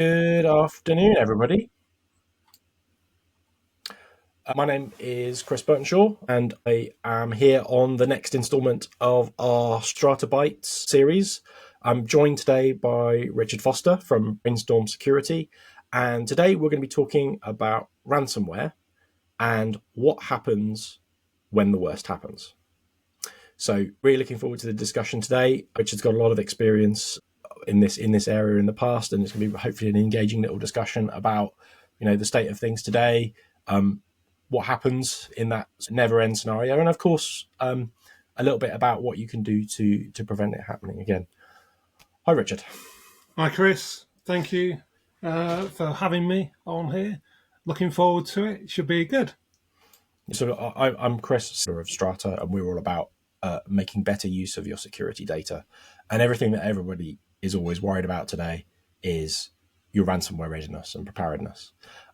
Good afternoon, everybody. My name is Chris Burtonshaw, and I am here on the next instalment of our Strata Bytes series. I'm joined today by Richard Foster from Brainstorm Security, and today we're going to be talking about ransomware and what happens when the worst happens. So, really looking forward to the discussion today. Richard's got a lot of experience in this area in the past, and it's going to be hopefully an engaging little discussion about the state of things today, what happens in that never end scenario, and of course a little bit about what you can do to prevent it happening again. Hi, Richard. Hi, Chris. Thank you for having me on here. Looking forward to it. It should be good. So I'm Chris of Strata, and we're all about making better use of your security data. And everything that everybody is always worried about today is your ransomware readiness and preparedness.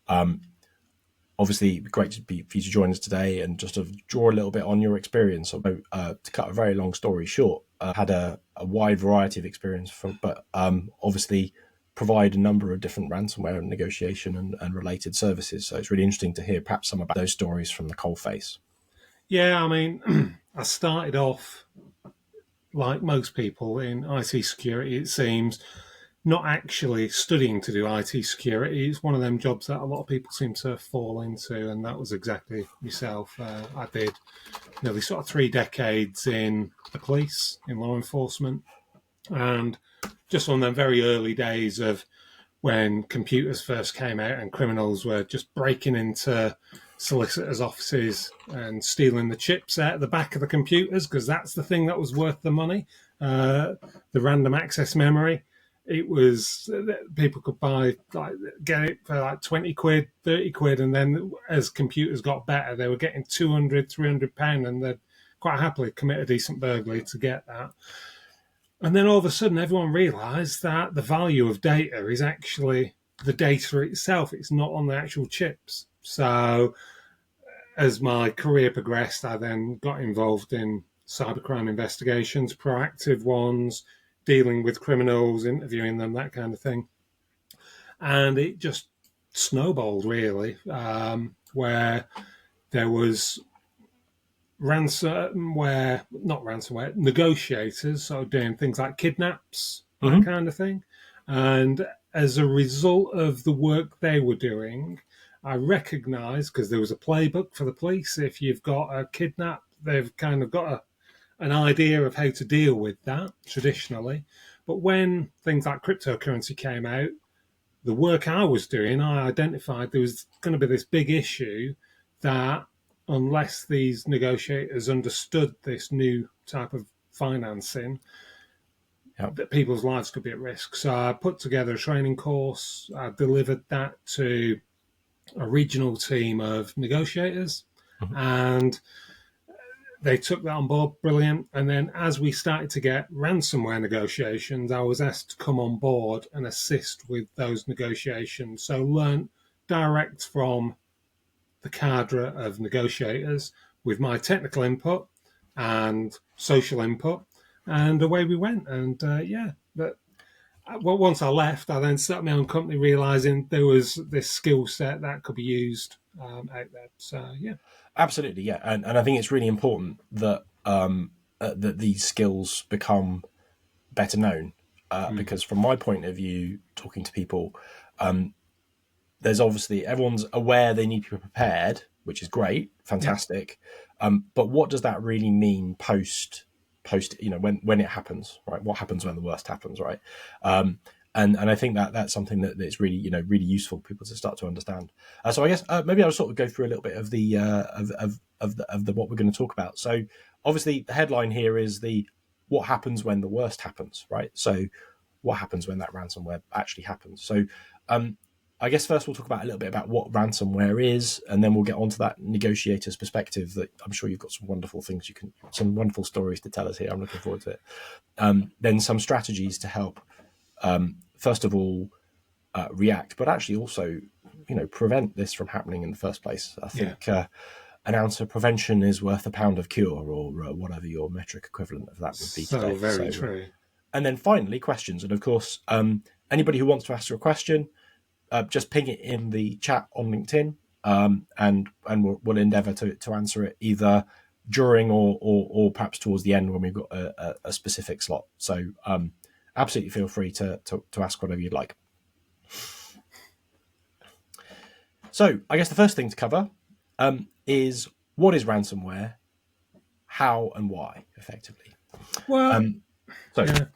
Obviously, great for you to join us today and just to draw a little bit on your experience. To cut a very long story short, had a wide variety of experience, but obviously provide a number of different ransomware negotiation and related services. So it's really interesting to hear perhaps some about those stories from the coalface. Yeah, I mean, I started off like most people in IT security, it seems, not actually studying to do IT security. It's one of them jobs that a lot of people seem to fall into, and that was exactly myself. I did nearly sort of 3 decades in the police, in law enforcement, and just on them very early days of when computers first came out and criminals were just breaking into solicitors' offices and stealing the chips out of the back of the computers because that's the thing that was worth the money, the random access memory. It was people could buy get it for like 20 quid, 30 quid, and then as computers got better they were getting 200, 300 pound, and they'd quite happily commit a decent burglary to get that. And then all of a sudden, everyone realised that the value of data is actually the data itself. It's not on the actual chips. So as my career progressed, I then got involved in cybercrime investigations, proactive ones, dealing with criminals, interviewing them, that kind of thing. And it just snowballed, really, where there was negotiators, so doing things like kidnaps, that kind of thing. And as a result of the work they were doing, I recognised, because there was a playbook for the police, if you've got a kidnap, they've kind of got an idea of how to deal with that traditionally. But when things like cryptocurrency came out, the work I was doing, I identified there was going to be this big issue that unless these negotiators understood this new type of financing, that people's lives could be at risk. So I put together a training course. I delivered that to a regional team of negotiators, and they took that on board. Brilliant. And then as we started to get ransomware negotiations, I was asked to come on board and assist with those negotiations. So learn direct from the cadre of negotiators with my technical input and social input, and away we went. And but once I left, I then set up my own company, realizing there was this skill set that could be used out there. So yeah, Absolutely, yeah, and I think it's really important that that these skills become better known, because from my point of view, talking to people, there's obviously everyone's aware they need to be prepared, which is great, fantastic. But what does that really mean post when it happens, right? What happens when the worst happens, right? And I think that's something that's really really useful for people to start to understand. So I guess maybe I'll sort of go through a little bit of the of the what we're going to talk about. So obviously the headline here is the what happens when the worst happens, right? So what happens when that ransomware actually happens? So I guess first we'll talk about a little bit about what ransomware is, and then we'll get onto that negotiator's perspective. That I'm sure you've got some wonderful things some wonderful stories to tell us here. I'm looking forward to it. Then some strategies to help, first of all, react, but actually also, prevent this from happening in the first place. I think an ounce of prevention is worth a pound of cure, or whatever your metric equivalent of that would be so today. very true. And then finally, questions. And of course, Anybody who wants to ask you a question, just ping it in the chat on LinkedIn, and we'll endeavour to answer it either during or perhaps towards the end when we've got a specific slot. So absolutely feel free to ask whatever you'd like. So I guess the first thing to cover is what is ransomware, how and why, effectively. Well, So yeah.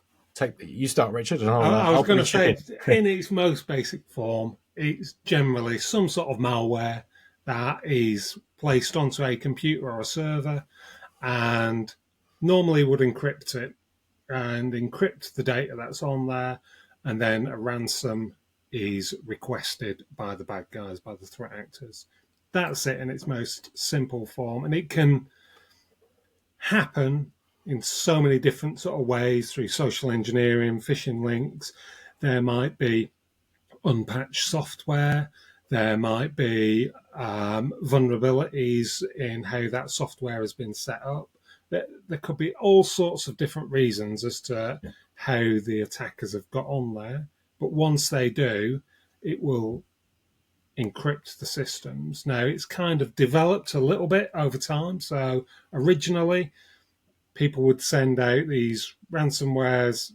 you start, Richard, and I was I'll going to chip say, in. in its most basic form, it's generally some sort of malware that is placed onto a computer or a server and normally would encrypt it and encrypt the data that's on there, and then a ransom is requested by the bad guys, by the threat actors. That's it in its most simple form, and it can happen in so many different sort of ways through social engineering, phishing links. There might be unpatched software. There might be vulnerabilities in how that software has been set up. There could be all sorts of different reasons as to how the attackers have got on there. But once they do, it will encrypt the systems. Now, it's kind of developed a little bit over time. So originally, people would send out these ransomwares,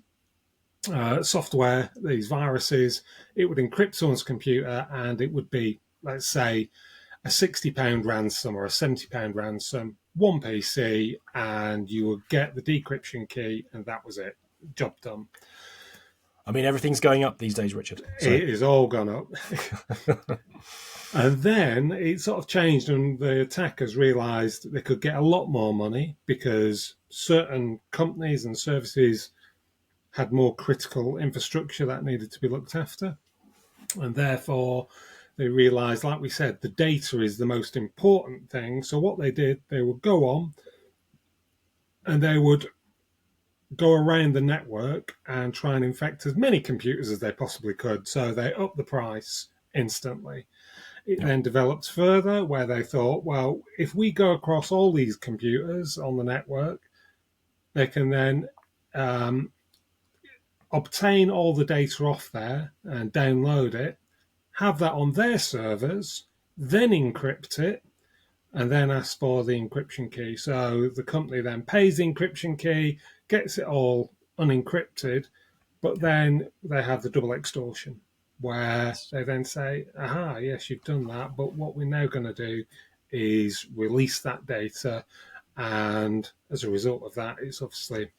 software, these viruses. It would encrypt someone's computer, and it would be, let's say, a £60 ransom or a £70 ransom, one PC, and you would get the decryption key, and that was it. Job done. I mean, everything's going up these days, Richard. So. It is all gone up. And then it sort of changed, and the attackers realised they could get a lot more money because certain companies and services had more critical infrastructure that needed to be looked after. And therefore, they realised, like we said, the data is the most important thing. So what they did, they would go on and they would go around the network and try and infect as many computers as they possibly could. So they upped the price instantly. It then developed further where they thought, well, if we go across all these computers on the network, they can then obtain all the data off there and download it, have that on their servers, then encrypt it, and then ask for the encryption key. So the company then pays the encryption key, gets it all unencrypted, but then they have the double extortion where they then say, aha, yes, you've done that, but what we're now going to do is release that data. And as a result of that, it's obviously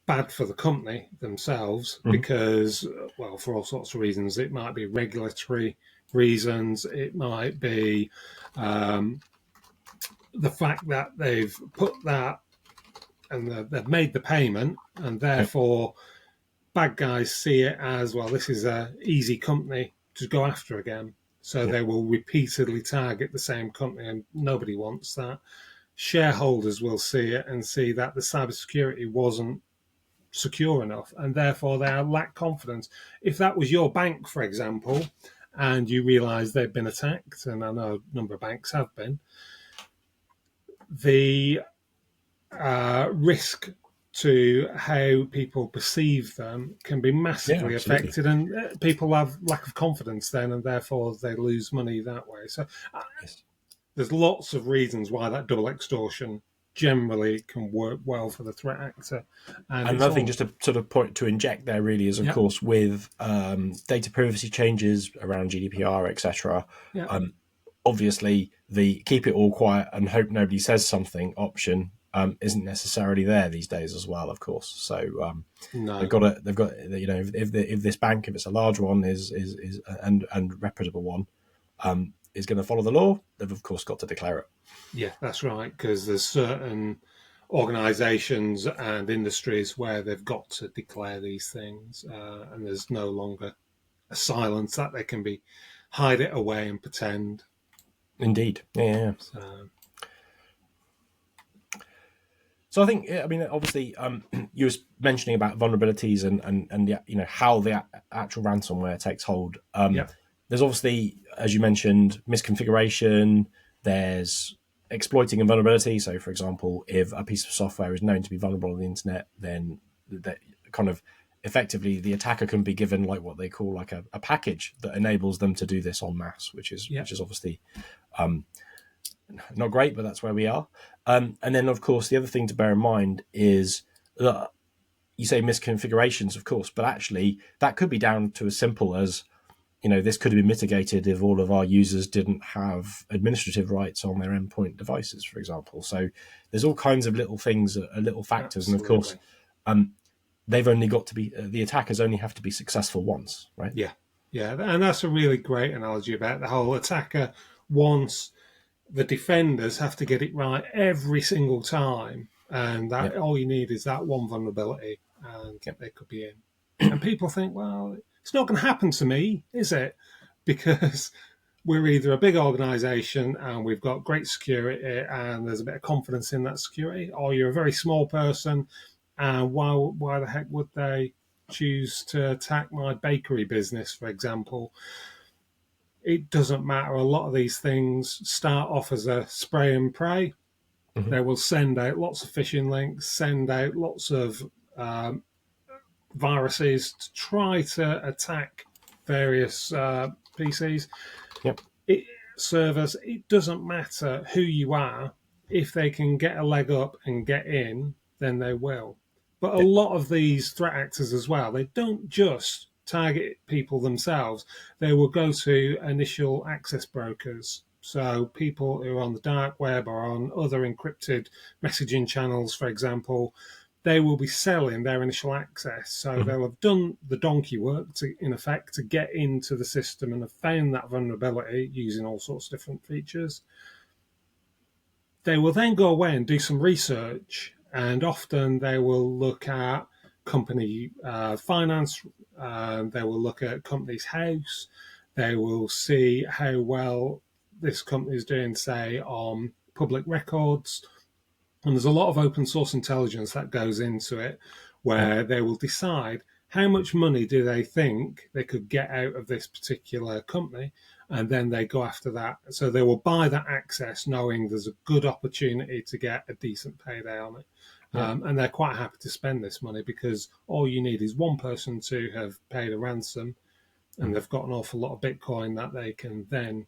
bad for the company themselves because, well, for all sorts of reasons. It might be regulatory reasons. It might be the fact that they've put that and they've made the payment, and therefore bad guys see it as, well, this is an easy company to go after again. So they will repeatedly target the same company, and nobody wants that. Shareholders will see it and see that the cybersecurity wasn't secure enough, and therefore they lack confidence. If that was your bank, for example, and you realise they've been attacked, and I know a number of banks have been, the risk to how people perceive them can be massively affected, and people have lack of confidence then, and therefore they lose money that way. So there's lots of reasons why that double extortion generally can work well for the threat actor. And another thing, just to sort of point to inject there, really, is of course with data privacy changes around GDPR, etc. Obviously, the keep it all quiet and hope nobody says something option isn't necessarily there these days as well, of course. So they've got if this bank, if it's a large one, is and reputable one, is going to follow the law, they've of course got to declare it. Yeah, that's right, because there's certain organisations and industries where they've got to declare these things, and there's no longer a silence that they can hide it away and pretend. Indeed, yeah. So I think, I mean, obviously, you were mentioning about vulnerabilities and how the actual ransomware takes hold. There's obviously, as you mentioned, misconfiguration. There's exploiting a vulnerability. So, for example, if a piece of software is known to be vulnerable on the internet, then that kind of effectively the attacker can be given like what they call like a package that enables them to do this en masse, Yeah. which is obviously not great, but that's where we are. And then, of course, the other thing to bear in mind is that you say misconfigurations, of course, but actually that could be down to as simple as, this could have been mitigated if all of our users didn't have administrative rights on their endpoint devices, for example. So there's all kinds of little things, little factors, and of course, Absolutely. they've only got to be the attackers only have to be successful once, right? Yeah. Yeah. And that's a really great analogy about the whole attacker once the defenders have to get it right every single time, and that Yep. all you need is that one vulnerability, and Yep. they could be in. And people think, well, it's not going to happen to me, is it? Because we're either a big organisation and we've got great security and there's a bit of confidence in that security, or you're a very small person, and why the heck would they choose to attack my bakery business, for example? It doesn't matter. A lot of these things start off as a spray and pray. Mm-hmm. They will send out lots of phishing links, send out lots of viruses to try to attack various PCs, Yep. servers. It doesn't matter who you are. If they can get a leg up and get in, then they will. But a Yep. lot of these threat actors as well, they don't just target people themselves. They will go to initial access brokers. So people who are on the dark web or on other encrypted messaging channels, for example, they will be selling their initial access. So Mm-hmm. they'll have done the donkey work to, in effect, to get into the system and have found that vulnerability using all sorts of different features. They will then go away and do some research, and often they will look at company finance, they will look at company's house, they will see how well this company is doing, say, on public records. And there's a lot of open source intelligence that goes into it, Yep. where they will decide how much money do they think they could get out of this particular company, and then they go after that. So they will buy that access knowing there's a good opportunity to get a decent payday on it. Yep. And they're quite happy to spend this money because all you need is one person to have paid a ransom, and they've got an awful lot of Bitcoin that they can then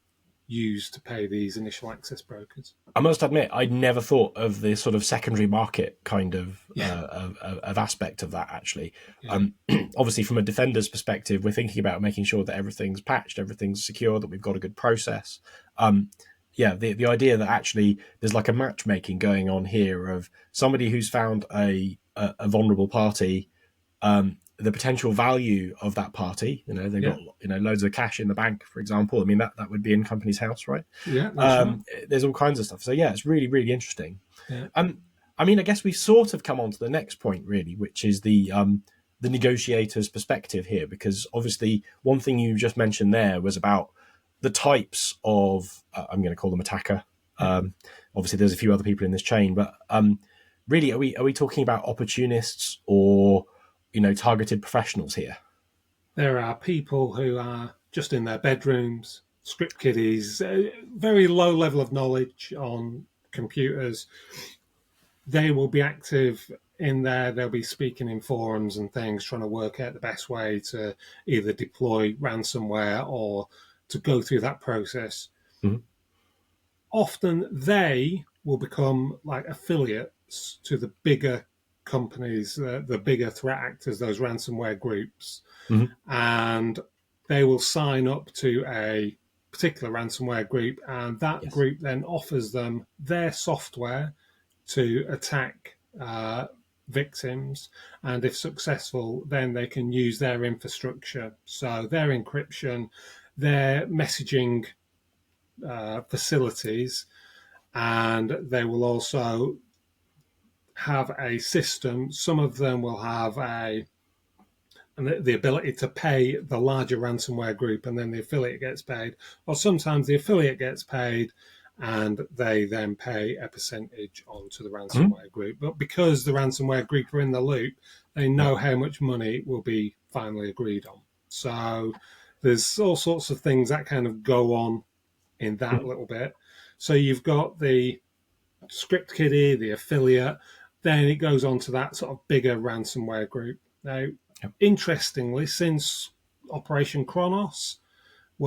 use to pay these initial access brokers. I must admit, I'd never thought of the sort of secondary market kind Yeah, of aspect of that. Actually, yeah, obviously, from a defender's perspective, we're thinking about making sure that everything's patched, everything's secure, that we've got a good process. Yeah, the idea that actually there's like a matchmaking going on here of somebody who's found a vulnerable party, the potential value of that party. They've yeah, got loads of cash in the bank, for example. I mean that would be in company's house, right? yeah. That's right. There's all kinds of stuff. So yeah, it's really really interesting. Yeah. I mean, I guess we've sort of come on to the next point, really, which is the negotiator's perspective here, because obviously one thing you just mentioned there was about the types of I'm going to call them attacker. Obviously, there's a few other people in this chain, but really, are we talking about opportunists or targeted professionals here? There are people who are just in their bedrooms, script kiddies, very low level of knowledge on computers. They will be active in there. They'll be speaking in forums and things, trying to work out the best way to either deploy ransomware or to go through that process. Mhm. Often they will become like affiliates to the bigger companies, the bigger threat actors, those ransomware groups, Mhm. and they will sign up to a particular ransomware group, and that Yes. group then offers them their software to attack victims. And if successful, then they can use their infrastructure, so their encryption, their messaging facilities, and they will also have a system. Some of them will have the ability to pay the larger ransomware group, and then the affiliate gets paid. Or sometimes the affiliate gets paid, and they then pay a percentage onto the Mhm. ransomware group. But because the ransomware group are in the loop, they Yeah. know how much money will be finally agreed on. So there's all sorts of things that kind of go on in that Mhm. little bit. So you've got the script kiddie, the affiliate, then it goes on to that sort of bigger ransomware group. Now, Yep. interestingly, since Operation Kronos,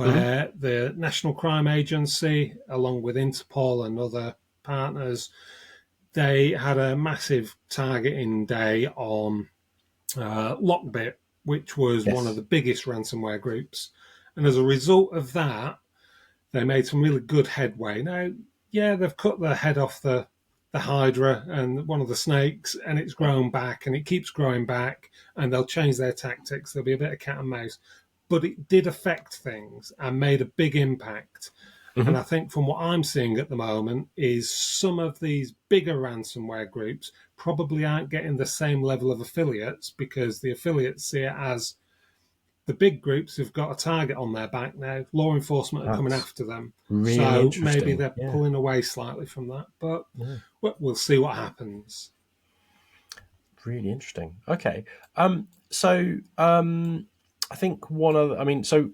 Hmm. where the National Crime Agency, along with Interpol and other partners, they had a massive targeting day on Lockbit, which was one of Yes. the biggest ransomware groups. And as a result of that, they made some really good headway. Now, yeah, they've cut the head off the Hydra and one of the snakes, and it's grown back, and it keeps growing back, and they'll change their tactics. There'll be a bit of cat and mouse, but it did affect things and made a big impact. And Hmm. I think from what I'm seeing at the moment is some of these bigger ransomware groups probably aren't getting the same level of affiliates because the affiliates see it as the big groups have got a target on their back now. Law enforcement are coming That's after them. really So maybe interesting. they're Yeah. pulling away slightly from that. But Yeah. we'll see what happens. Really interesting. Okay. So I think one of, I mean, so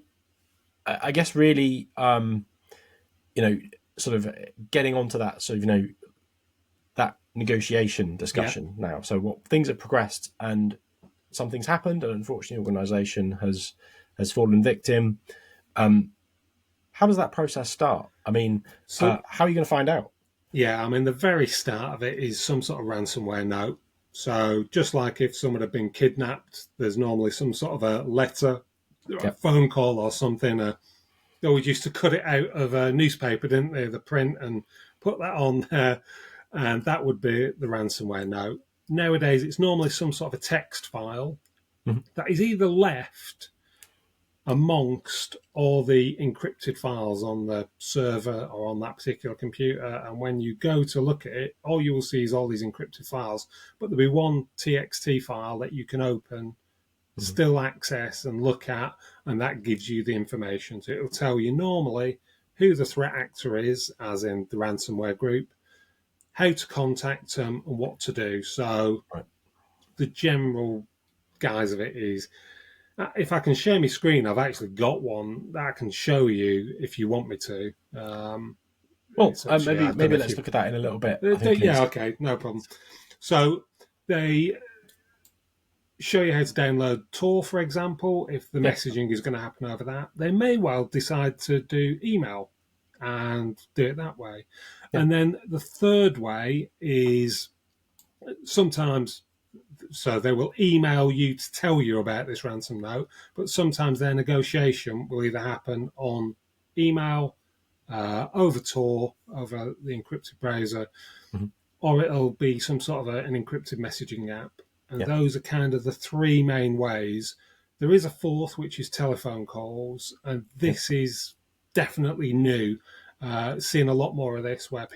I guess really, you know, sort of getting onto that, sort of, that negotiation Yeah. discussion now. So what things have progressed and something's happened, and unfortunately, the organisation has fallen victim. Um, how does that process start? I mean, So, how are you going to find out? yeah, I mean, the very start of it is some sort of ransomware note. So, just like if someone had been kidnapped, there's normally some sort of a letter, a Yep. phone call, or something. They always used to cut it out of a newspaper, didn't they? The print and put that on there, and that would be the ransomware note. Nowadays, it's normally some sort of a text file Mhm. that is either left amongst all the encrypted files on the server or on that particular computer. And when you go to look at it, all you will see is all these encrypted files, but there'll be one TXT file that you can open, Mhm. still access and look at, and that gives you the information. So it'll tell you normally who the threat actor is, as in the ransomware group, how to contact them, and what to do. So Right. the general guise of it is, if I can share my screen, I've actually got one that I can show you if you want me to. Well, It's up to you. I don't maybe know if let's you. look at that in a little bit. I think Yeah, it's okay, no problem. So they show you how to download Tor, for example, if the yeah, messaging is going to happen over that. They may well decide to do email and do it that way. yeah, And then the third way is sometimes, so they will email you to tell you about this ransom note, but sometimes their negotiation will either happen on email, over Tor, over the encrypted browser, mhm, or it'll be some sort of an encrypted messaging app. And yeah, those are kind of the three main ways. There is a fourth, which is telephone calls, and yeah, this is definitely new. Seeing a lot more of this where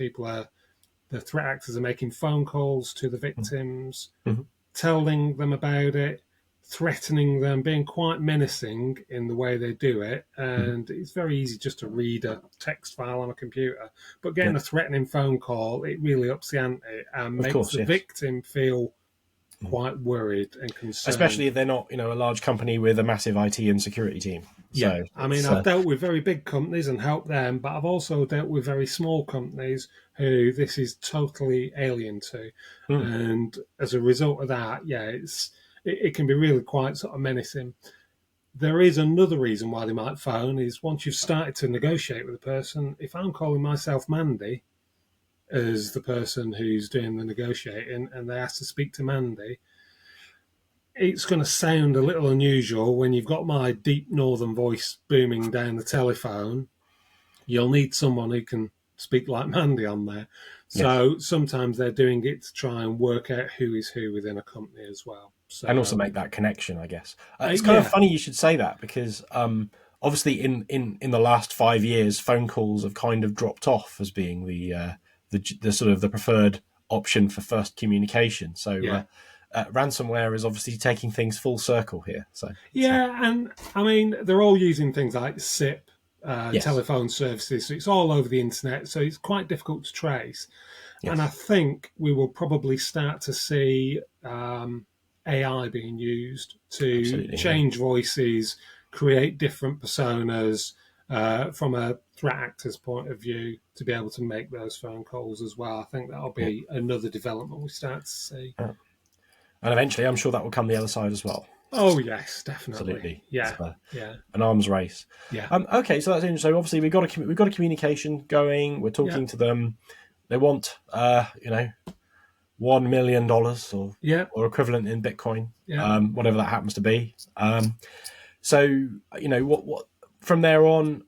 the threat actors are making phone calls to the mhm, victims, mhm, telling them about it, threatening them, being quite menacing in the way they do it. mhm, And it's very easy just to read a text file on a computer. But yeah. getting a threatening phone call, it really ups the ante and Of makes course, the yes. victim feel Mhm. quite worried and concerned. Especially if they're not, a large company with a massive IT and security team. Yeah, So I mean, it's I've dealt with very big companies and helped them, but I've also dealt with very small companies who this is totally alien to, mm, and as a result of that, yeah, it can be really quite sort of menacing. There is another reason why they might phone is once you've started to negotiate with a person. If I'm calling myself Mandy as the person who's doing the negotiating, and they ask to speak to Mandy, it's going to sound a little unusual when you've got my deep northern voice booming down the telephone. You'll need someone who can speak like Mandy on there. yes. So sometimes they're doing it to try and work out who is who within a company as well. And also So make that connection, I guess. It's kind of yeah, funny you should say that because obviously in the last 5 years, phone calls have kind of dropped off as being the sort of the preferred option for first communication. So yeah, ransomware is obviously taking things full circle here. So it's yeah, and I mean they're all using things like SIP, yes, telephone services, so it's all over the internet. So it's quite difficult to trace. And I yes, think we will probably start to see AI being used to absolutely, yeah, change voices, create different personas from a threat actor's point of view to be able to make those phone calls as well. I think that'll yeah. be another development we start to see. And eventually, I'm sure that will come the other side as well. Oh yes, definitely. Absolutely, it's Yeah, yeah, an arms race. yeah, Okay, so that's interesting. So obviously, we've got a communication going. We're yeah, talking to them. They want, $1 million yeah, or equivalent in Bitcoin, yeah, whatever that happens to be. So what from there on,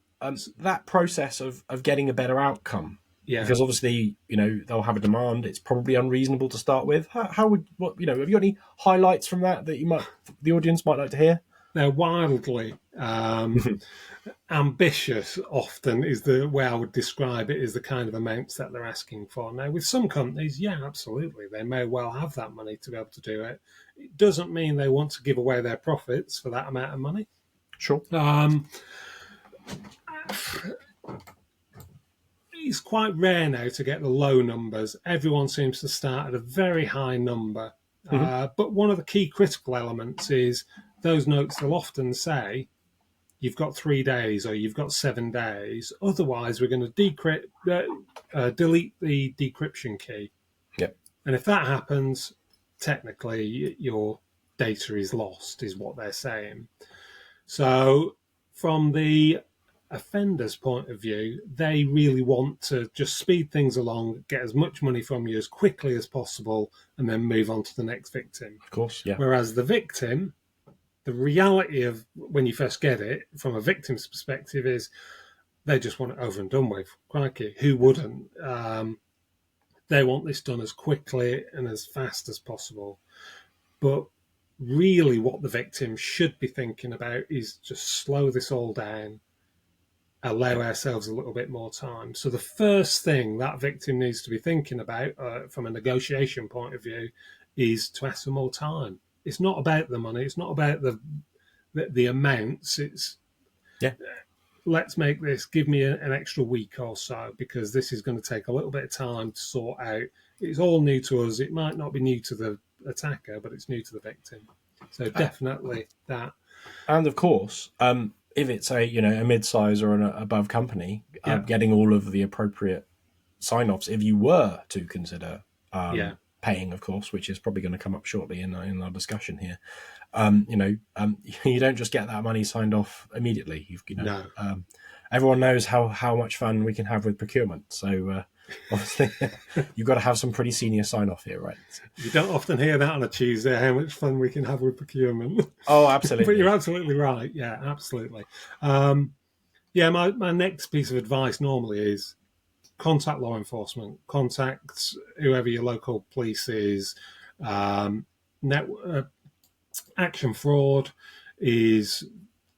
that process of getting a better outcome, yeah. because obviously they'll have a demand. It's probably unreasonable to start with. How would what have you got any highlights from that you might the audience might like to hear? They're wildly ambitious. Often is the way I would describe it. Is the kind of amounts that they're asking for. Now, with some companies, yeah, absolutely, they may well have that money to be able to do it. It doesn't mean they want to give away their profits for that amount of money. Sure. It's quite rare now to get the low numbers. Everyone seems to start at a very high number. Hmm. But one of the key critical elements is those notes will often say, you've got 3 days or you've got 7 days. Otherwise, we're going to delete the decryption key. Yep. And if that happens, technically your data is lost, is what they're saying. So, from the offender's point of view, they really want to just speed things along, get as much money from you as quickly as possible, and then move on to the next victim. Of course. Yeah. Whereas the victim, the reality of when you first get it from a victim's perspective is they just want it over and done with. Crikey, who wouldn't? They want this done as quickly and as fast as possible. But really, what the victim should be thinking about is just slow this all down, allow ourselves a little bit more time. So the first thing that victim needs to be thinking about from a negotiation point of view is to ask for more time. It's not about the money. It's not about the amounts. It's Yeah. let's make this, give me an extra week or so, because this is going to take a little bit of time to sort out. It's all new to us. It might not be new to the attacker, but it's new to the victim. So definitely that. And of course, if it's a mid-size or an above company, Yeah, getting all of the appropriate sign-offs, if you were to consider yeah, paying, of course, which is probably going to come up shortly in our discussion here. You don't just get that money signed off immediately. no. Everyone knows how much fun we can have with procurement. So obviously, you've got to have some pretty senior sign-off here, right? You don't often hear that on a Tuesday, how much fun we can have with procurement. Oh, But you're absolutely. absolutely right. Yeah, absolutely. Yeah, my next piece of advice normally is contact law enforcement, contact whoever your local police is. Net, Action fraud is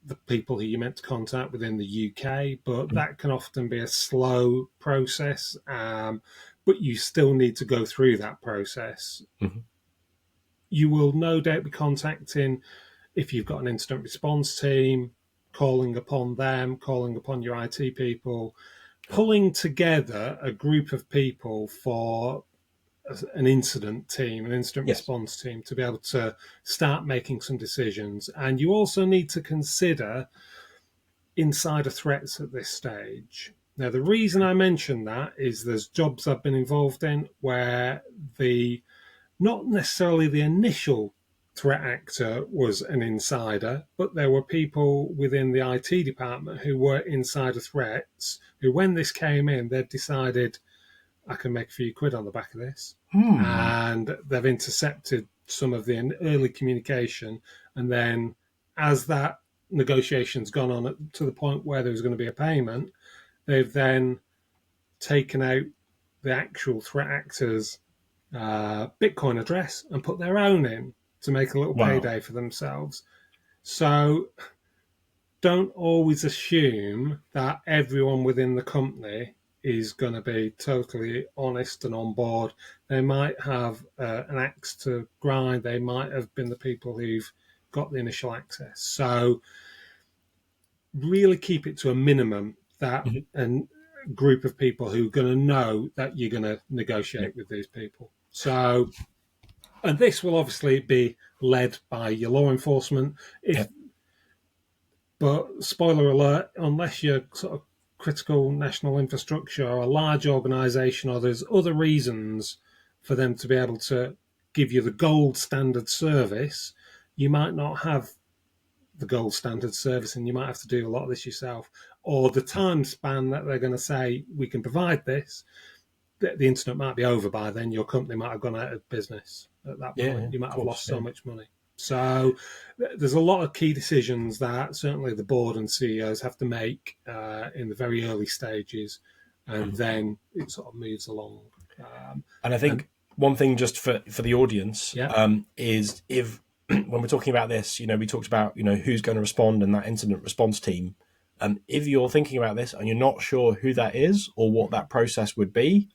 the people who you're meant to contact within the UK, but that can often be a slow process. But you still need to go through that process. Mm-hmm. You will no doubt be contacting, if you've got an incident response team, calling upon them, calling upon your IT people, pulling together a group of people for an incident team, an incident Yes. response team, to be able to start making some decisions. And you also need to consider insider threats at this stage. Now, the reason I mention that is there's jobs I've been involved in where the not necessarily the initial threat actor was an insider, but there were people within the IT department who were insider threats who, when this came in, they'd decided, I can make a few quid on the back of this. Hmm. And they've intercepted some of the early communication. And then, as that negotiation's gone on to the point where there was going to be a payment, they've then taken out the actual threat actor's Bitcoin address and put their own in to make a little Wow. payday for themselves. So don't always assume that everyone within the company is going to be totally honest and on board. They might have an axe to grind. They might have been the people who've got the initial access. So really keep it to a minimum, that Mhm. and group of people who are going to know that you're going to Yeah. negotiate with these people. So, and this will obviously be led by your law enforcement. Yeah. But spoiler alert, unless you're sort of critical national infrastructure or a large organisation, or there's other reasons for them to be able to give you the gold standard service, you might not have the gold standard service and you might have to do a lot of this yourself. Or the time span that they're going to say, we can provide this, the incident might be over by then. Your company might have gone out of business at that Yeah, point. yeah, You might of have course. lost Yeah. so much money. So there's a lot of key decisions that certainly the board and CEOs have to make in the very early stages, and Mhm. then it sort of moves along. And I And think one thing just for the audience yeah, is if when we're talking about this, we talked about who's going to respond and that incident response team. If you're thinking about this and you're not sure who that is or what that process would be,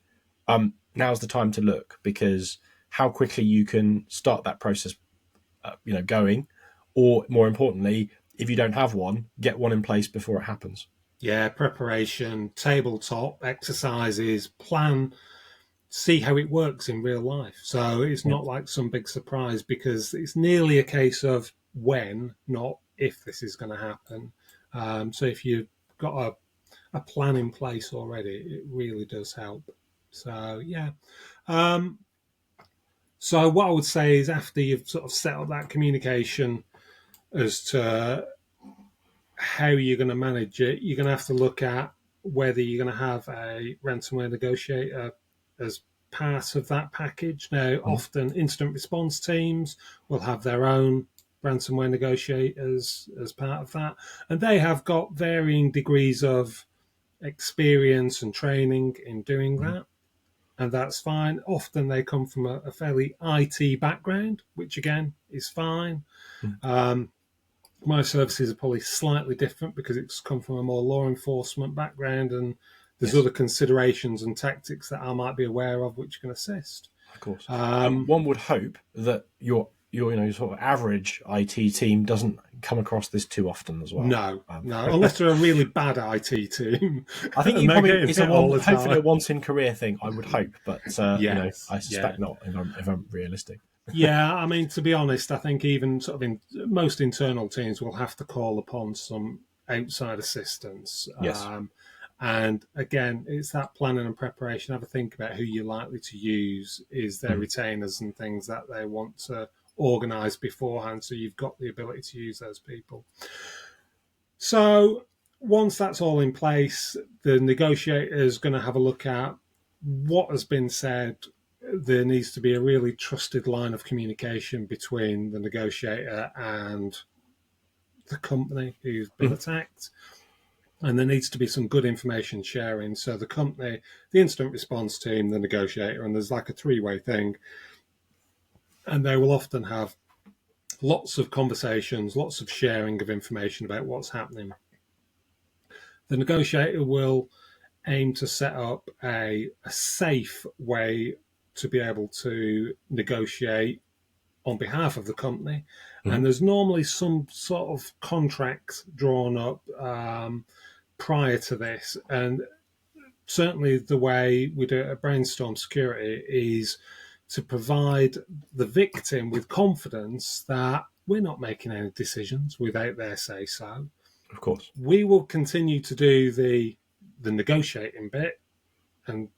now's the time to look, because how quickly you can start that process, going, or more importantly, if you don't have one, get one in place before it happens. yeah, preparation, tabletop exercises, plan, see how it works in real life. So it's Yeah. not like some big surprise, because it's nearly a case of when, not if this is going to happen. So if you've got a plan in place already, it really does help. So yeah. Um, so what I would say is, after you've sort of set up that communication as to how you're going to manage it, you're going to have to look at whether you're going to have a ransomware negotiator as part of that package. Now, Mhm. often incident response teams will have their own ransomware negotiators as part of that, and they have got varying degrees of experience and training in doing Mhm. that. And that's fine. Often they come from a fairly IT background, which again is fine. Mhm. Um, my services are probably slightly different because it's come from a more law enforcement background, and there's Yes. other considerations and tactics that I might be aware of which can assist. Of course. Um, One would hope that your sort of average IT team doesn't come across this too often as well. no, no, unless they're a really bad IT team I think and you they're probably getting it's a hit all one the hopefully a time. once in career thing. I would hope, but Yes, I yeah. suspect not. If I'm realistic. Yeah, I mean, to be honest, I think even sort of in most internal teams will have to call upon some outside assistance. Yes. And again, it's that planning and preparation. Have a think about who you're likely to use. Is there Mm. retainers and things that they want to organise beforehand, so you've got the ability to use those people. So once that's all in place, the negotiator is going to have a look at what has been said. There needs to be a really trusted line of communication between the negotiator and the company who's been Mm. attacked. And there needs to be some good information sharing. So the company, the incident response team, the negotiator, and there's like a three-way thing. And they will often have lots of conversations, lots of sharing of information about what's happening. The negotiator will aim to set up a safe way to be able to negotiate on behalf of the company. And Mm. there's normally some sort of contract drawn up prior to this. And certainly the way we do it at Brainstorm Security is to provide the victim with confidence that we're not making any decisions without their say so. Of course. We will continue to do the negotiating bit, and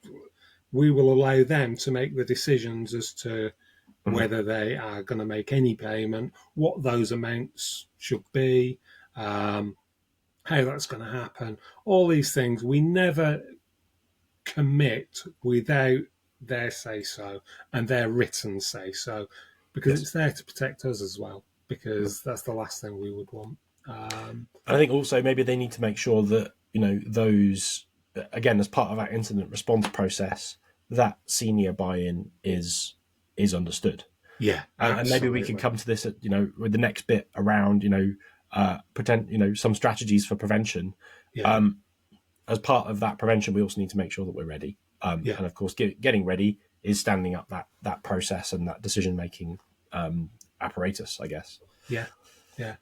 we will allow them to make the decisions as to Mhm. whether they are going to make any payment, what those amounts should be, how that's going to happen, all these things. We never commit without their say so and their written say so, because Yes. it's there to protect us as well, because that's the last thing we would want. And I think also maybe they need to make sure that those, again, as part of that incident response process, that senior buy-in is understood. Yeah, And maybe we could absolutely. come to this at, with the next bit around some strategies for prevention. Yeah, Um, as part of that prevention, we also need to make sure that we're ready. yeah, And of course, getting ready is standing up that process and that decision making apparatus, I guess. yeah, yeah.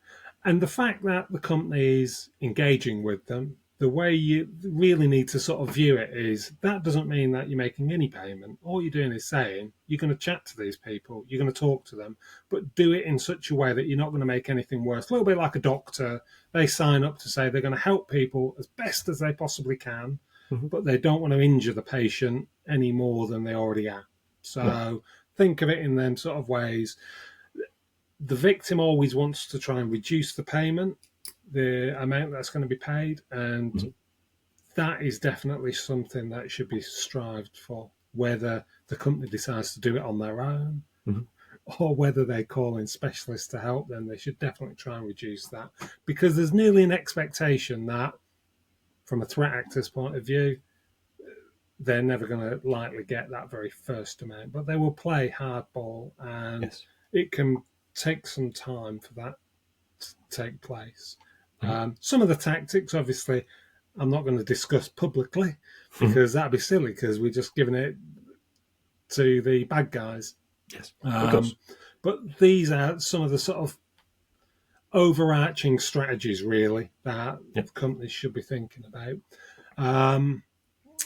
And the fact that the company is engaging with them, the way you really need to sort of view it is, that doesn't mean that you're making any payment. All you're doing is saying you're going to chat to these people, you're going to talk to them, but do it in such a way that you're not going to make anything worse. A little bit like a doctor, they sign up to say they're going to help people as best as they possibly can, Mhm. but they don't want to injure the patient any more than they already are. No. So think of it in them sort of ways. The victim always wants to try and reduce the payment, the amount that's going to be paid, and Mhm. that is definitely something that should be strived for. Whether the company decides to do it on their own Mhm. or whether they call in specialists to help them, they should definitely try and reduce that, because there's nearly an expectation that, from a threat actor's point of view, they're never going to likely get that very first amount, but they will play hardball, and Yes. it can take some time for that to take place. Mhm. Some of the tactics, obviously, I'm not going to discuss publicly Mhm. because that'd be silly because we're just giving it to the bad guys. Yes, of Um, course. but these are some of the sort of overarching strategies, really, that Yeah. companies should be thinking about. Um,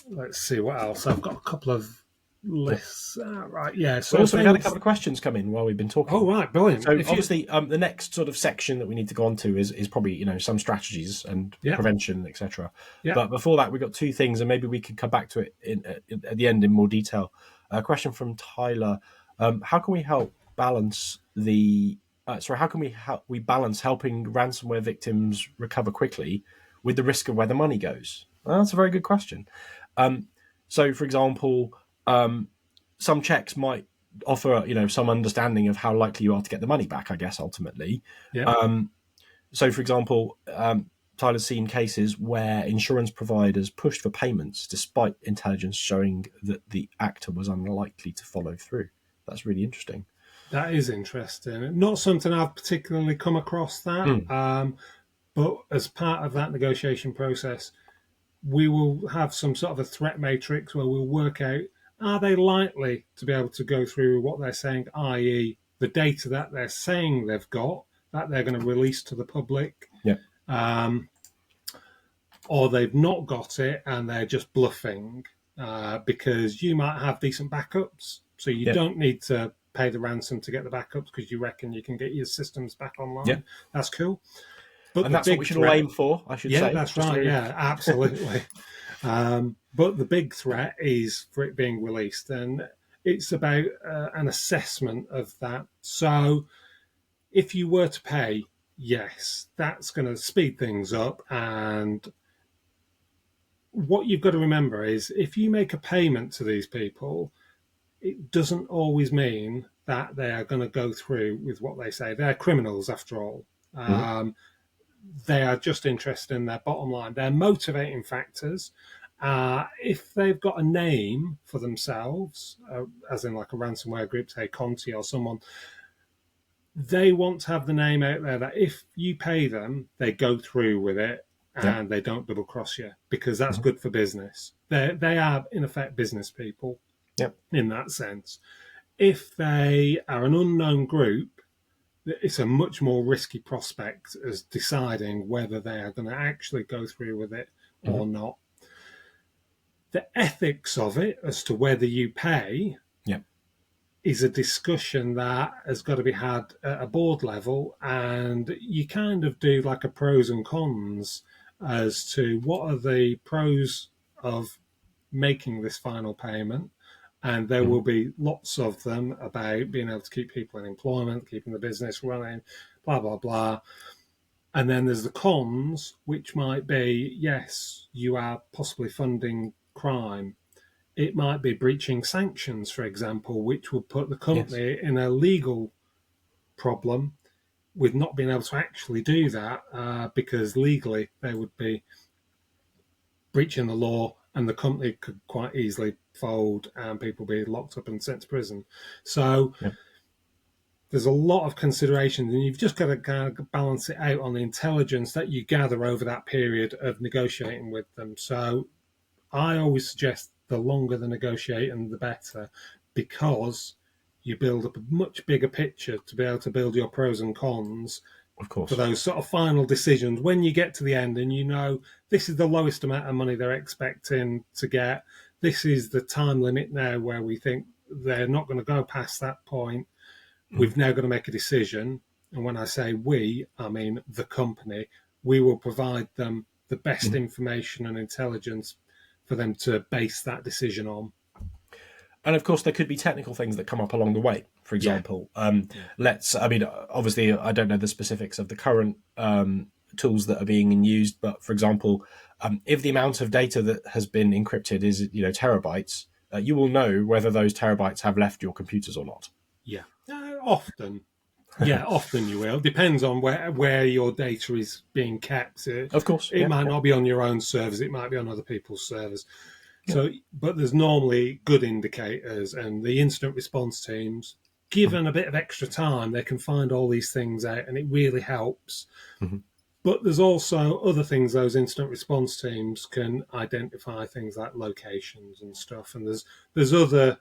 let's see what else. I've got a couple of Yeah. lists. Right, yeah. But So also, we've had a couple things. of questions come in while we've been Oh, talking. right, brilliant. So If you, obviously, the next sort of section that we need to go on to is probably some strategies and yeah, prevention, etc. yeah, But before that, we've got two things, and maybe we could come back to it at the end in more detail. A question from Tyler: How can we help balance the? Sorry, how can we balance helping ransomware victims recover quickly with the risk of where the money goes? Well, that's a very good question. Um, so, for example, some checks might offer some understanding of how likely you are to get the money back, I guess, ultimately. yeah. So for example, Tyler's seen cases where insurance providers pushed for payments despite intelligence showing that the actor was unlikely to follow through. That's really interesting. That is interesting. Not something I've particularly come across that, Mm. but as part of that negotiation process, we will have some sort of a threat matrix where we'll work out, are they likely to be able to go through what they're saying, i.e., the data that they're saying they've got, that they're going to release to the public, Yeah. um, or they've not got it and they're just bluffing, because you might have decent backups, so you Yeah. don't need to pay the ransom to get the backups because you reckon you can get your systems back Yeah. online. That's cool. But And the that's what we big should all threat, aim for, I should yeah, say. that's Just to right, really. yeah, absolutely. But the big threat is for it being released, and it's about an assessment of that. So if you were to pay, yes, that's going to speed things up. And what you've got to remember is if you make a payment to these people, it doesn't always mean that they are going to go through with what they say. They're criminals, after all. Mhm. Um, they are just interested in their bottom line. Their motivating factors, if they've got a name for themselves, as in like a ransomware group, say Conti or someone, they want to have the name out there that if you pay them, they go through with it Yeah. and they don't double cross you, because that's Mhm. good for business. They are, in effect, business people Yeah. in that sense. If they are an unknown group, it's a much more risky prospect as deciding whether they are going to actually go through with it Mhm. or not. The ethics of it as to whether you pay Yeah. is a discussion that has got to be had at a board level, and you kind of do like a pros and cons as to what are the pros of making this final payment. And there Mhm. will be lots of them about being able to keep people in employment, keeping the business running, blah blah blah. And then there's the cons, which might be, yes, you are possibly funding crime. It might be breaching sanctions, for example, which would put the Yes. company in a legal problem with not being able to actually do that, because legally they would be breaching the law and the company could quite easily fold and people be locked up and sent to prison. So Yeah. there's a lot of considerations, and you've just got to kind of balance it out on the intelligence that you gather over that period of negotiating with them. So I always suggest the longer the negotiating, the better, because you build up a much bigger picture to be able to build your pros and cons Of for course. those sort of final decisions. When you get to the end and you know this is the lowest amount of money they're expecting to get, this is the time limit now where we think they're not going to go past that point. Mhm. We've now got to make a decision. And when I say we, I mean the company. We will provide them the best Mhm. information and intelligence for them to base that decision on. And of course, there could be technical things that come up along the way. For Yeah, example, yeah, I mean, obviously, I don't know the specifics of the current tools that are being used, but for example, if the amount of data that has been encrypted is, terabytes, you will know whether those terabytes have left your computers or not. yeah. Often, yeah, often you will. Depends on where your data is being kept. Of course, It yeah, might yeah, not be on your own servers. It might be on other people's servers. yeah, So, but there's normally good indicators, and the incident response teams, given a bit of extra time, they can find all these things out, and it really helps. mm-hmm. But there's also other things those incident response teams can identify, things like locations and stuff. And there's other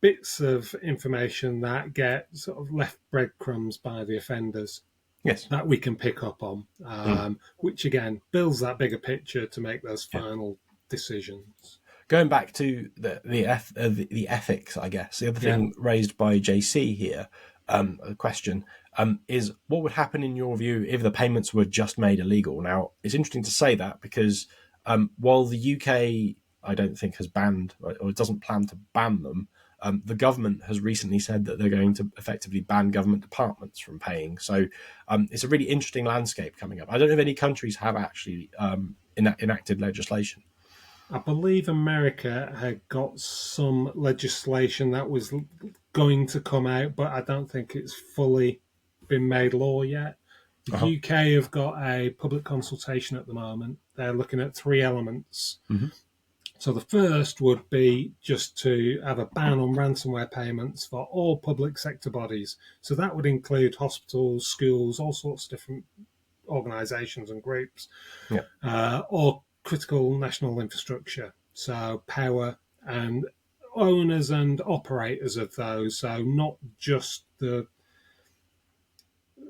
bits of information that get sort of left breadcrumbs by the offenders Yes, that we can pick up on, mm, which again builds that bigger picture to make those yeah. final decisions. Going back to the ethics, I guess the other Yeah. thing raised by JC here, a question, is what would happen in your view if the payments were just made illegal? Now, it's interesting to say that because while the UK, I don't think has banned or doesn't plan to ban them, the government has recently said that they're going to effectively ban government departments from paying. So it's a really interesting landscape coming up. I don't know if any countries have actually enacted legislation. I believe America had got some legislation that was going to come out, but I don't think it's fully been made law yet. The Uh-huh. UK have got a public consultation at the moment. They're looking at three elements. Mm-hmm. So the first would be just to have a ban on ransomware payments for all public sector bodies. So that would include hospitals, schools, all sorts of different organisations and groups, Yeah. or critical national infrastructure. So power and owners and operators of those. So not just the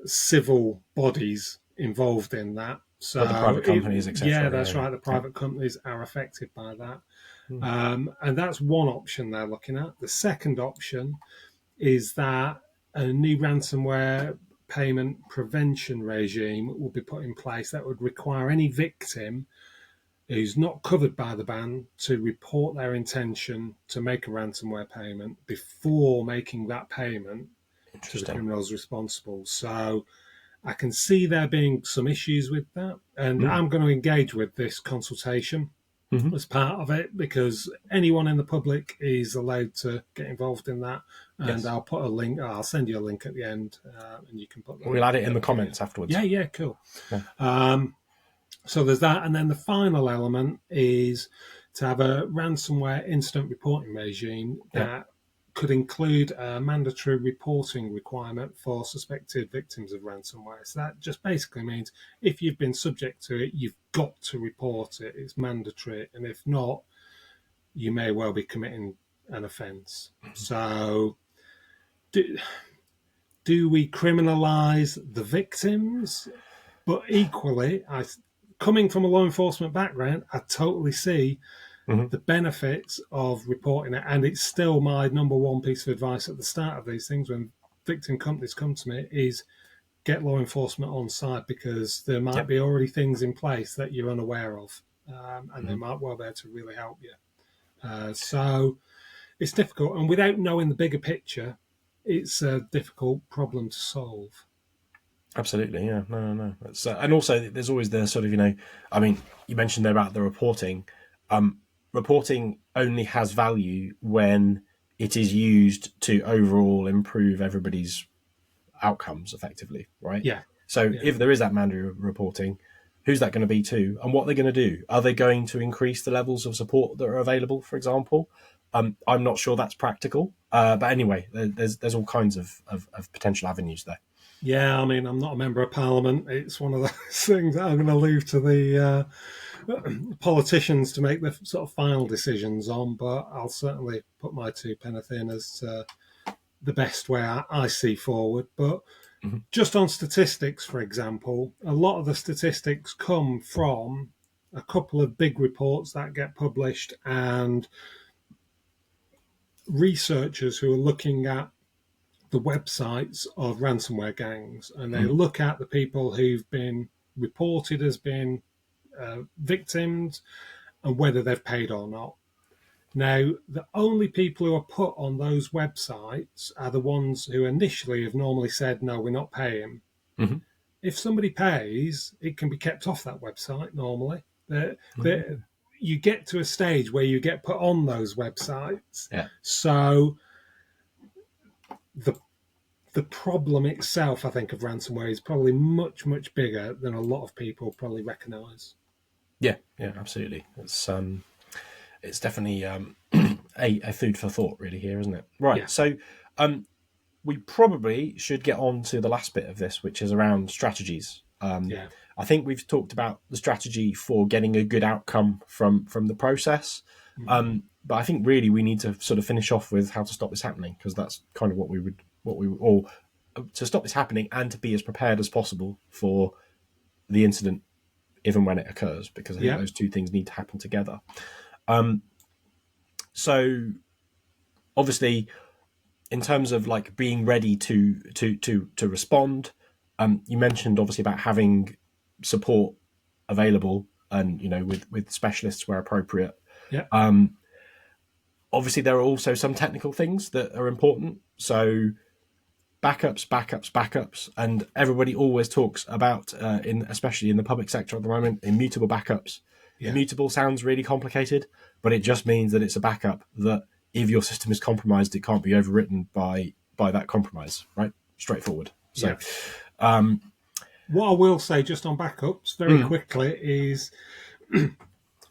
civil bodies involved in that. But the So private companies, yeah, etc. that's Yeah, right. The yeah, private companies are affected by that. yeah. And that's one option they're looking at. The second option is that a new ransomware payment prevention regime will be put in place that would require any victim who's not covered by the ban to report their intention to make a ransomware payment before making that payment to the Interesting. criminals responsible. So I can see there being some issues with that, and Mm. I'm going to engage with this consultation Hmm. as part of it because anyone in the public is allowed to get involved in that. And Yes. I'll put a link. I'll send you a link at the end, and you can put the We'll link add it in the together. comments afterwards. Yeah, yeah, cool. Yeah. So there's that, and then the final element is to have a ransomware incident reporting regime Yeah. that could include a mandatory reporting requirement for suspected victims of ransomware. So that just basically means if you've been subject to it, you've got to report it. It's mandatory, and if not, you may well be committing an offence. So, do, do we criminalise the victims? But equally, coming from a law enforcement background, I totally see Hmm. the benefits of reporting it. And it's still my number one piece of advice at the start of these things when victim companies come to me is get law enforcement on side because there might Yep. be already things in place that you're unaware of. And they Hmm. might well be able to really help you. So it's difficult. And without knowing the bigger picture, it's a difficult problem to solve. Absolutely. Yeah. No. No. No. It's, and also, there's always the sort of I mean, you mentioned there about the reporting. Reporting only has value when it is used to overall improve everybody's outcomes effectively, right? Yeah. So Yeah. if there is that mandatory reporting, who's that going to be to, and what they're going to do? Are they going to increase the levels of support that are available, for example? I'm not sure that's practical, but anyway, there's all kinds of potential avenues there. Yeah, I mean, I'm not a member of parliament. It's one of those things that I'm going to leave to the politicians to make the sort of final decisions on, but I'll certainly put my two penneth in as the best way I see forward. But Mhm. just on statistics, for example, a lot of the statistics come from a couple of big reports that get published and researchers who are looking at the websites of ransomware gangs and they Mhm. look at the people who've been reported as being victims and whether they've paid or not. Now, the only people who are put on those websites are the ones who initially have normally said, no, we're not paying. Mm-hmm. If somebody pays, it can be kept off that website normally. Mm-hmm. You get to a stage where you get put on those websites. Yeah. So the the problem itself, I think, of ransomware is probably much, much bigger than a lot of people probably recognise. Yeah, yeah, absolutely. It's definitely a food for thought, really, here, isn't it? Right. Yeah, So, we probably should get on to the last bit of this, which is around strategies. yeah, I think we've talked about the strategy for getting a good outcome from the process, mm, but I think really we need to sort of finish off with how to stop this happening, because that's kind of what we or to stop this happening and to be as prepared as possible for the incident, even when it occurs, because I think yeah, those two things need to happen together. So obviously, in terms of like being ready to respond, you mentioned obviously about having support available, and with specialists where appropriate. yeah, Obviously, there are also some technical things that are important. So backups, and everybody always talks about, especially in the public sector at the moment, immutable backups. yeah, Immutable sounds really complicated, but it just means that it's a backup that if your system is compromised, it can't be overwritten by that compromise, right? Straightforward. So, yeah. What I will say just on backups very quickly is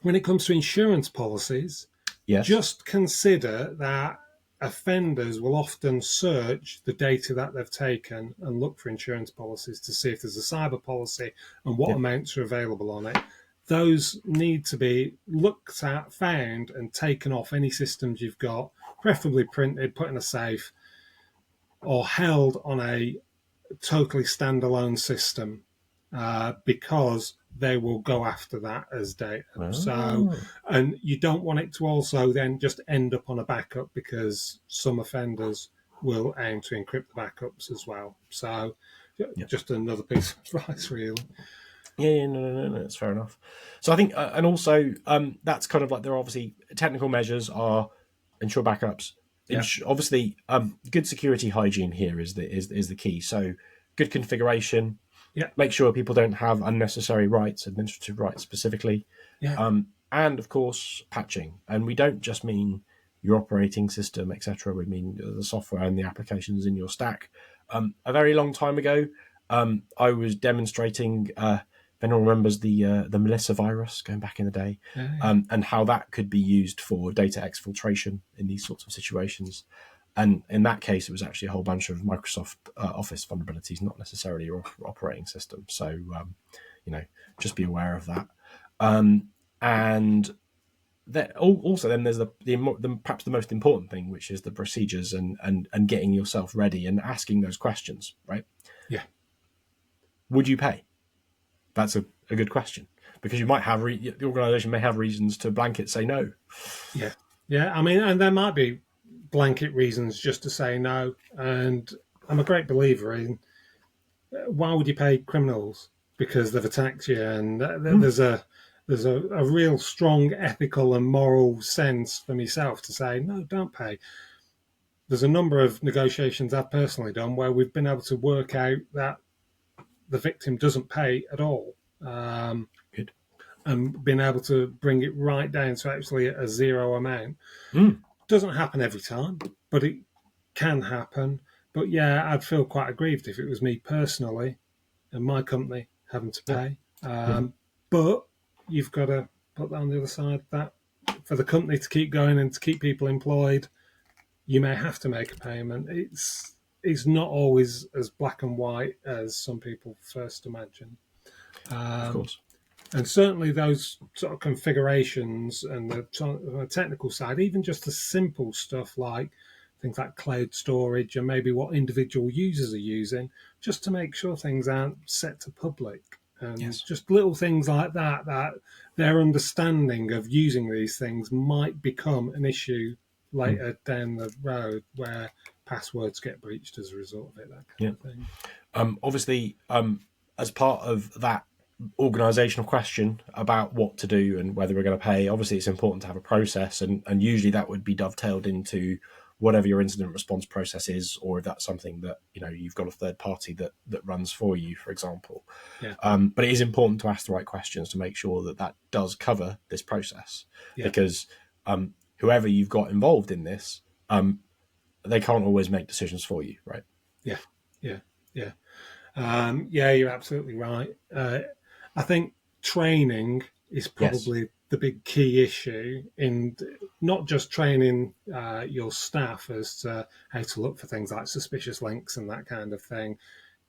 when it comes to insurance policies, yes, just consider that offenders will often search the data that they've taken and look for insurance policies to see if there's a cyber policy and what yeah, amounts are available on it. Those need to be looked at, found, and taken off any systems you've got, preferably printed, put in a safe, or held on a totally standalone system because they will go after that as data. So, oh, and you don't want it to also then just end up on a backup because some offenders will aim to encrypt the backups as well. So, yeah. just another piece of advice, really. Yeah, no, it's fair enough. So I think, and also, that's kind of like, there are obviously technical measures are ensure backups. Yeah, Obviously, good security hygiene here is the key. So good configuration, yeah, make sure people don't have unnecessary rights, administrative rights specifically, yeah, and of course patching. And we don't just mean your operating system, etc. We mean the software and the applications in your stack. A very long time ago, I was demonstrating. If anyone remembers the Melissa virus going back in the day, yeah, and how that could be used for data exfiltration in these sorts of situations. And in that case, it was actually a whole bunch of Microsoft Office vulnerabilities, not necessarily your operating system. So, just be aware of that. And also, then there's the perhaps the most important thing, which is the procedures and getting yourself ready and asking those questions. Right? yeah, Would you pay? That's a good question, because you might have the organisation may have reasons to blanket say no. yeah, yeah. I mean, and there might be blanket reasons just to say no. And I'm a great believer in why would you pay criminals because they've attacked you? And Mm, there's a real strong ethical and moral sense for myself to say no, don't pay. There's a number of negotiations I've personally done where we've been able to work out that the victim doesn't pay at all. good. And being able to bring it right down to actually a zero amount. Mm, Doesn't happen every time, but it can happen. But yeah, I'd feel quite aggrieved if it was me personally and my company having to yeah. pay. Mm-hmm. But you've got to put that on the other side that for the company to keep going and to keep people employed, you may have to make a payment. It's not always as black and white as some people first imagine. Of Um, course. and certainly those sort of configurations and the technical side, even just the simple stuff like things like cloud storage and maybe what individual users are using, just to make sure things aren't set to public. And Yes. just little things like that, that their understanding of using these things might become an issue Mm, later down the road where passwords get breached as a result of it, that kind yeah. of thing. Obviously, as part of that organizational question about what to do and whether we're going to pay. Obviously, it's important to have a process, and usually that would be dovetailed into whatever your incident response process is, or if that's something that you've got a third party that runs for you, for example. Yeah. But it is important to ask the right questions to make sure that that does cover this process, Yeah. because whoever you've got involved in this, they can't always make decisions for you, right? Yeah. Yeah. Yeah. Yeah, you're absolutely right. I think training is Yes. probably the big key issue in not just training your staff as to how to look for things like suspicious links and that kind of thing,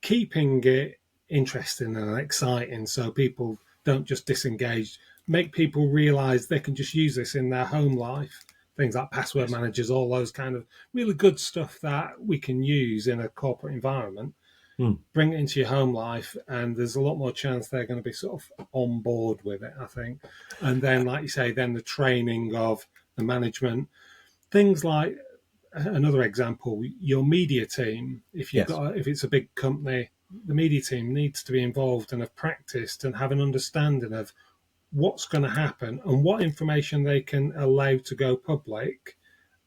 keeping it interesting and exciting so people don't just disengage, make people realize they can just use this in their home life. Things like password Yes. managers, all those kind of really good stuff that we can use in a corporate environment, Hmm. bring it into your home life, and there's a lot more chance they're going to be sort of on board with it, I think. And then, like you say, then the training of the management, things like another example, your media team. Yes. If it's a big company, the media team needs to be involved and have practiced and have an understanding of what's going to happen and what information they can allow to go public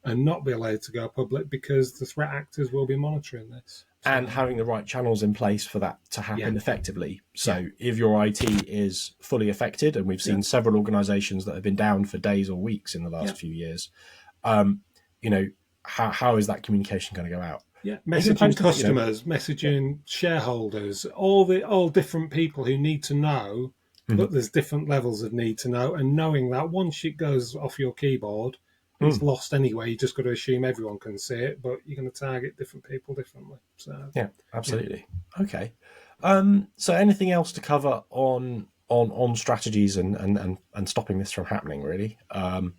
and not be allowed to go public because the threat actors will be monitoring this. And So having the right channels in place for that to yeah, happen effectively. yeah, So if your IT is fully affected, and we've yeah, seen several organizations that have been down for days or weeks in the yeah. last few years, um, you know, how is that communication going to go out? Yeah, Even messaging posting, customers, yeah. messaging shareholders, all different people who need to know, Mhm. but there's different levels of need to know, and knowing that once it goes off your keyboard, it's Mm. lost anyway. You just got to assume everyone can see it, but you're going to target different people differently. So Yeah, yeah, absolutely. Okay. So anything else to cover on strategies and stopping this from happening? Really, an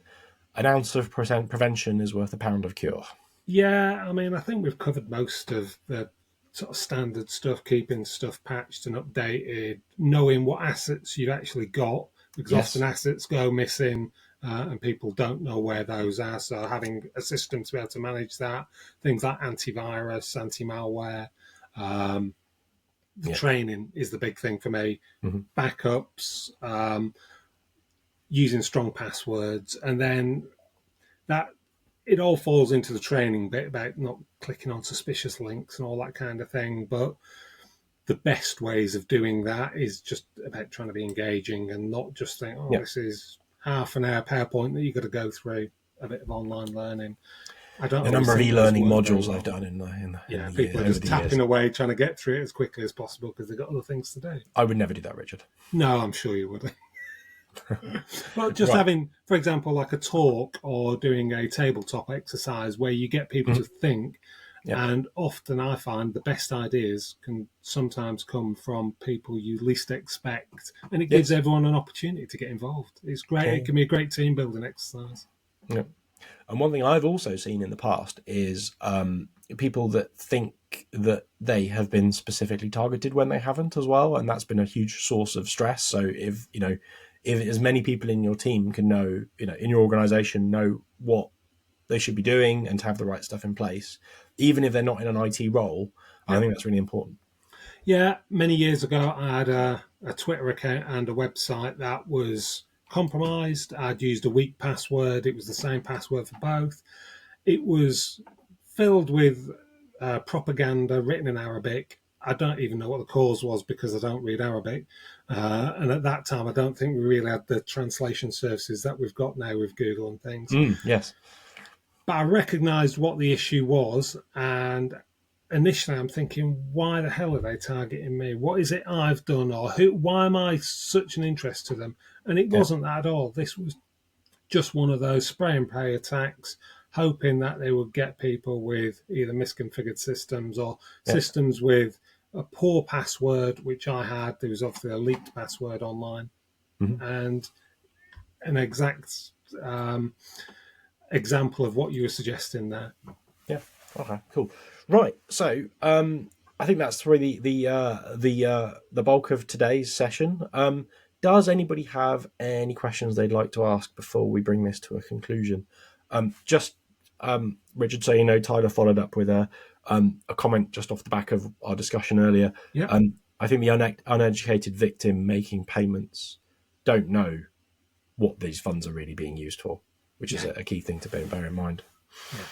ounce of prevention is worth a pound of cure. yeah. I mean, I think we've covered most of the sort of standard stuff, keeping stuff patched and updated, knowing what assets you've actually got, because often Yes. assets go missing and people don't know where those are. So having a system to be able to manage that, things like antivirus, anti-malware, um, the Yeah. training is the big thing for me. Hmm. Backups, using strong passwords, and then that it all falls into the training bit about not clicking on suspicious links and all that kind of thing. But the best ways of doing that is just about trying to be engaging and not just think, oh, Yeah. this is half an hour PowerPoint that you've got to go through, a bit of online learning. I don't The always number of think those e-learning work very modules I've well. done in Yeah, the year people are over just the tapping years. away trying to get through it as quickly as possible because they've got other things to do. I would never do that, Richard. No, I'm sure you would. Well, just Right. having, for example, like a talk or doing a tabletop exercise where you get people to Mhm. think. Yeah. And often I find the best ideas can sometimes come from people you least expect. And it gives Yes. everyone an opportunity to get involved. It's great. Yeah. It can be a great team building exercise. Yeah. And one thing I've also seen in the past is people that think that they have been specifically targeted when they haven't as well, and that's been a huge source of stress. So if as many people in your team can know, in your organization know what they should be doing and to have the right stuff in place, even if they're not in an IT role, I Yeah. think that's really important. Yeah. Many years ago, I had a Twitter account and a website that was compromised. I'd used a weak password. It was the same password for both. It was filled with propaganda written in Arabic. I don't even know what the cause was because I don't read Arabic. And at that time, I don't think we really had the translation services that we've got now with Google and things. Yes. But I recognized what the issue was. And initially, I'm thinking, why the hell are they targeting me? What is it I've done? Or why am I such an interest to them? And it Yeah. wasn't that at all. This was just one of those spray and pray attacks, hoping that they would get people with either misconfigured systems or Yeah. systems with a poor password, which I had. There was obviously a leaked password online, Mhm. and an exact example of what you were suggesting there. Yeah. Okay. Cool. Right. So, I think that's really the bulk of today's session. Does anybody have any questions they'd like to ask before we bring this to a conclusion? Just Richard, so you know, Tyler followed up with a comment just off the back of our discussion earlier. Yep. I think the uneducated victim making payments don't know what these funds are really being used for, which is Yeah, a key thing to bear in mind. yeah.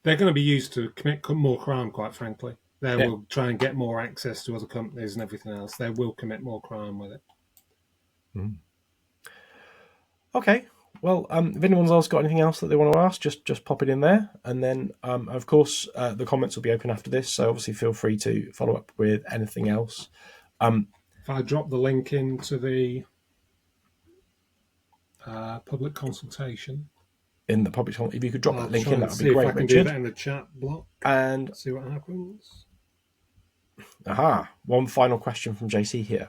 They're going to be used to commit more crime, quite frankly. They Yeah. will try and get more access to other companies and everything else. They will commit more crime with it. Mm. Okay. Well, if anyone's else got anything else that they want to ask, just pop it in there, and then of course the comments will be open after this. So obviously feel free to follow up with anything else. If I drop the link into the public consultation, In the public comment, if you could drop that I'll link try in, that and would be see if I great, can do Richard. that in the chat block. And See what happens. one final question from JC here.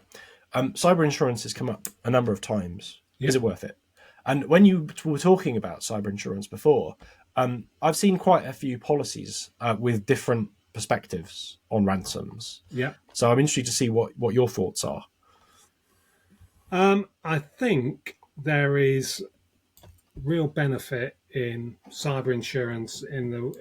Cyber insurance has come up a number of times. Yep. Is it worth it? And when you were talking about cyber insurance before, I've seen quite a few policies with different perspectives on ransoms. Yeah. So I'm interested to see what your thoughts are. I think there is real benefit in cyber insurance in the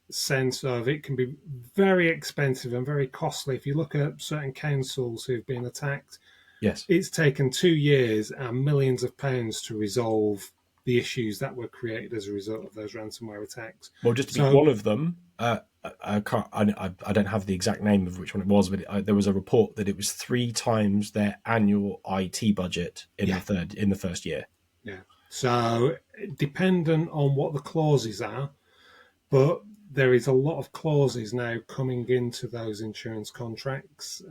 sense of it can be very expensive and very costly. If you look at certain councils who've been attacked, Yes. it's taken 2 years and millions of pounds to resolve the issues that were created as a result of those ransomware attacks. Well, just to be one of them, I don't have the exact name of which one it was, but there was a report that it was 3 times their annual IT budget in the first year. Yeah. So dependent on what the clauses are, but there is a lot of clauses now coming into those insurance contracts,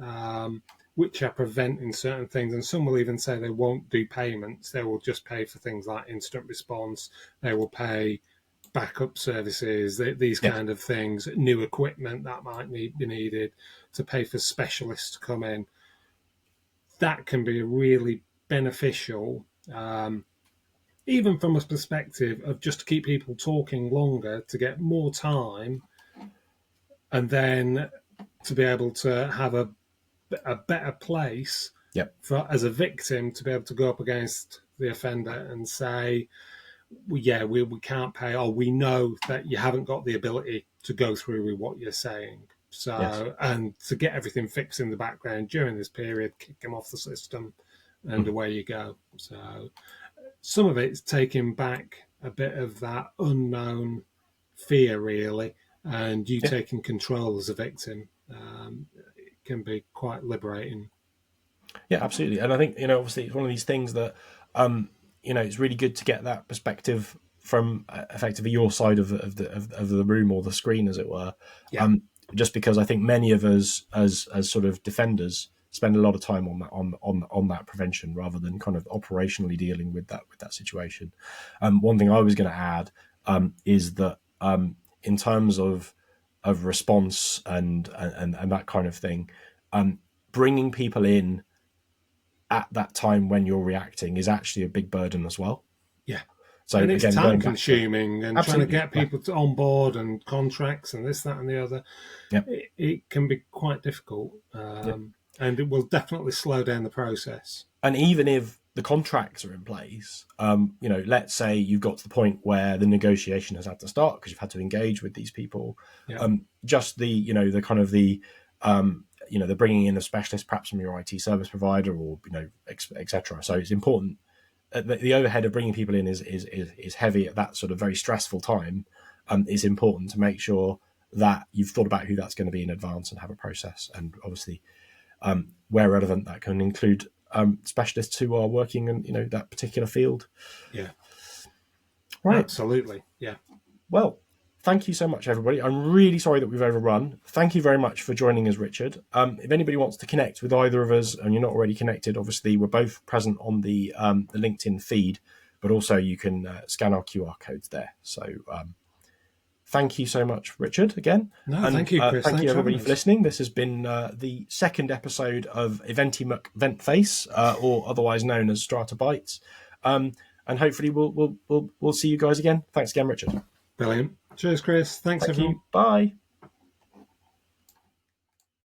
which are preventing certain things. And some will even say they won't do payments. They will just pay for things like instant response. They will pay backup services, these kind of things, new equipment that might be needed, to pay for specialists to come in. That can be really beneficial, even from a perspective of just to keep people talking longer, to get more time, and then to be able to have a better place for, as a victim, to be able to go up against the offender and say, well, yeah, we can't pay, or we know that you haven't got the ability to go through with what you're saying. So, and to get everything fixed in the background during this period, kick them off the system, and away you go. So, some of it's taking back a bit of that unknown fear, really, and you taking control as a victim. It can be quite liberating. Yeah, absolutely. And I think, obviously it's one of these things that, it's really good to get that perspective from effectively your side of the room, or the screen, as it were. Yeah. Just because I think many of us as sort of defenders spend a lot of time on that prevention rather than kind of operationally dealing with that situation. One thing I was going to add is that in terms of response and that kind of thing, bringing people in at that time when you're reacting is actually a big burden as well. Yeah. So and it's again, time consuming, and absolutely, trying to get people on board and contracts and this, that, and the other. Yep. It can be quite difficult, and it will definitely slow down the process. And even if the contracts are in place, let's say you've got to the point where the negotiation has had to start because you've had to engage with these people. Just the kind of the bringing in a specialist, perhaps from your IT service provider, or etc. So it's important. The overhead of bringing people in is heavy at that sort of very stressful time. It's important to make sure that you've thought about who that's going to be in advance and have a process. And obviously, where relevant, that can include specialists who are working in that particular field. Yeah, right. Absolutely. Yeah. Well, thank you so much, everybody. I'm really sorry that we've overrun. Thank you very much for joining us, Richard. If anybody wants to connect with either of us and you're not already connected, obviously we're both present on the LinkedIn feed, but also you can scan our QR codes there. So thank you so much, Richard, again. No, thank you, Chris. Thank you, everybody, for listening. This has been the second episode of Eventface, or otherwise known as Strata Bytes. And hopefully we'll see you guys again. Thanks again, Richard. Brilliant. Cheers, Chris. Thanks, Thank everyone. you. Bye.